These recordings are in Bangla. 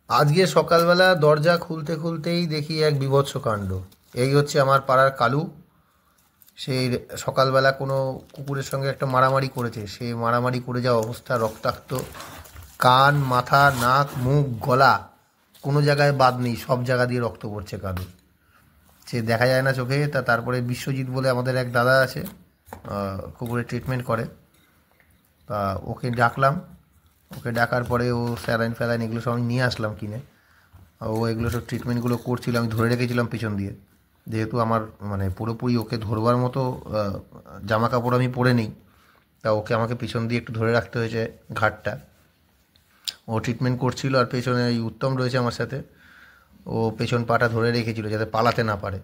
আজকে সকালবেলা দরজা খুলতে খুলতেই দেখি এক বীভৎস কাণ্ড। এই হচ্ছে আমার পাড়ার কালু। সে সকালবেলা কোনো কুকুরের সঙ্গে একটা মারামারি করেছে। সে মারামারি করে যাওয়া অবস্থা, রক্তাক্ত। কান, মাথা, নাক, মুখ, গলা, কোনো জায়গায় বাদ নেই, সব জায়গা দিয়ে রক্ত পড়ছে কালু। সে দেখা যায় না চোখে। তারপরে বিশ্বজিৎ বলে আমাদের এক দাদা আছে, কুকুরের ট্রিটমেন্ট করে। তা ওকে ডাকলাম। ওকে ডাকার পরে ও স্যালাইন ফ্যালাইন এগুলো সব আমি নিয়ে আসলাম কিনে। ও এগুলো সব ট্রিটমেন্টগুলো করছিল, আমি ধরে রেখেছিলাম পিছন দিয়ে। যেহেতু আমার মানে পুরোপুরি ওকে ধরবার মতো জামা কাপড় আমি পরে নিই, তা ওকে আমাকে পিছন দিয়ে একটু ধরে রাখতে হয়েছে ঘাটটা। ও ট্রিটমেন্ট করছিল, আর পেছনে এই উত্তম রয়েছে আমার সাথে। ও পেছন পাটা ধরে রেখেছিল যাতে পালাতে না পারে।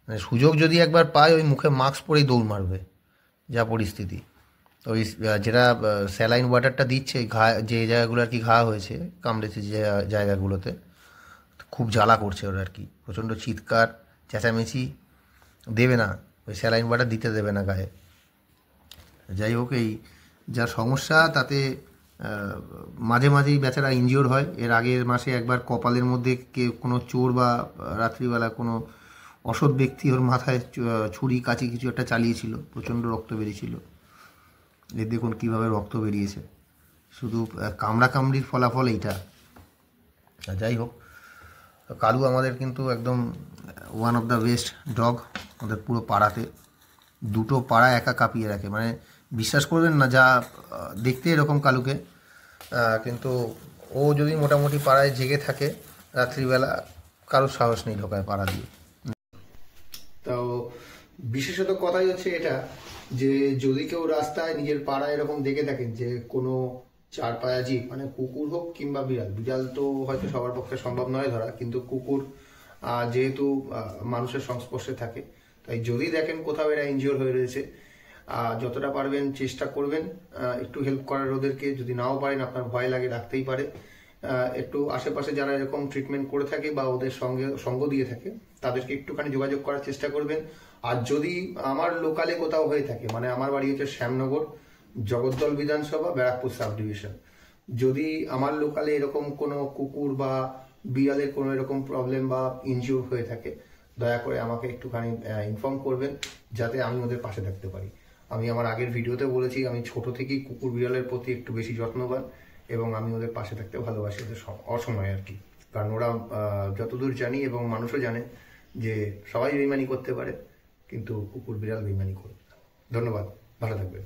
মানে সুযোগ যদি একবার পায় ওই মুখে মাস্ক পরেই দৌড় মারবে, যা পরিস্থিতি। তো ওই যেটা স্যালাইন ওয়াটারটা দিচ্ছে ঘা, যে জায়গাগুলো আর কি ঘা হয়েছে, কামড়েছে যে জায়গাগুলোতে, খুব জ্বালা করছে ওর আর কি। প্রচণ্ড চিৎকার চেঁচামেচি, দেবে না, ওই স্যালাইন ওয়াটার দিতে দেবে না গায়ে। যাই হোক, এই যা সমস্যা তাতে মাঝে মাঝেই বেচারা ইনজিওর হয়। এর আগের মাসে একবার কপালের মধ্যে কোনো চোর বা রাত্রিবেলা কোনো অসৎ ব্যক্তি ওর মাথায় ছুরি কাঁচি কিছু একটা চালিয়েছিল, প্রচণ্ড রক্ত বেরিয়েছিল। এর দেখুন কীভাবে রক্ত বেরিয়েছে, শুধু কামড়াকামড়ির ফলাফল এইটা। যাই হোক, কালু আমাদের কিন্তু একদম one of the best dog আমাদের পুরো পাড়াতে। দুটো পাড়া একা কাঁপিয়ে রাখে, মানে বিশ্বাস করবেন না, যা দেখতে এরকম কালুকে, কিন্তু ও যদি মোটামুটি পাড়ায় জেগে থাকে রাত্রিবেলা, কারোর সাহস নেই ঢোকায় পাড়া দিয়ে। তো বিশেষত কথাই হচ্ছে এটা, যে যদি কেউ রাস্তায় নিজের পাড়ায় এরকম দেখে থাকেন যে কোনো চার পায়া জীব, মানে কুকুর হোক কিংবা বিড়াল, বিড়াল তো হয়তো সবার পক্ষে সম্ভব নয় ধরা, কিন্তু কুকুর যেহেতু মানুষের সংস্পর্শে থাকে, তাই যদি দেখেন কোথাও এরা ইনজিওর হয়ে রয়েছে, যতটা পারবেন চেষ্টা করবেন একটু হেল্প করার ওদেরকে। যদি নাও পারেন, আপনার ভয় লাগে, রাখতেই পারে, একটু আশেপাশে যারা এরকম ট্রিটমেন্ট করে থাকে বা ওদের সঙ্গে সঙ্গ দিয়ে থাকে, তাদেরকে একটুখানি যোগাযোগ করার চেষ্টা করবেন। আর যদি আমার লোকালে কোথাও হয়ে থাকে, মানে আমার বাড়ি হচ্ছে শ্যামনগর, জগদ্দল বিধানসভা, ব্যারাকপুর সাব ডিভিশন, যদি আমার লোকালে এরকম কোনো কুকুর বা বিড়ালের কোনো এরকম প্রবলেম বা ইনজিওর হয়ে থাকে, দয়া করে আমাকে একটুখানি ইনফর্ম করবেন, যাতে আমি ওদের পাশে থাকতে পারি। আমি আমার আগের ভিডিওতে বলেছি, আমি ছোট থেকেই কুকুর বিড়ালের প্রতি একটু বেশি যত্নবান, এবং আমি ওদের পাশে থাকতে ভালোবাসি, ওদের অসময়ে আর কি। কারণ ওরা যতদূর জানি এবং মানুষও জানে যে সবাই বেইমানি করতে পারে, কিন্তু কুকুর বিড়াল বেইমানি করে। ধন্যবাদ, ভালো থাকবেন।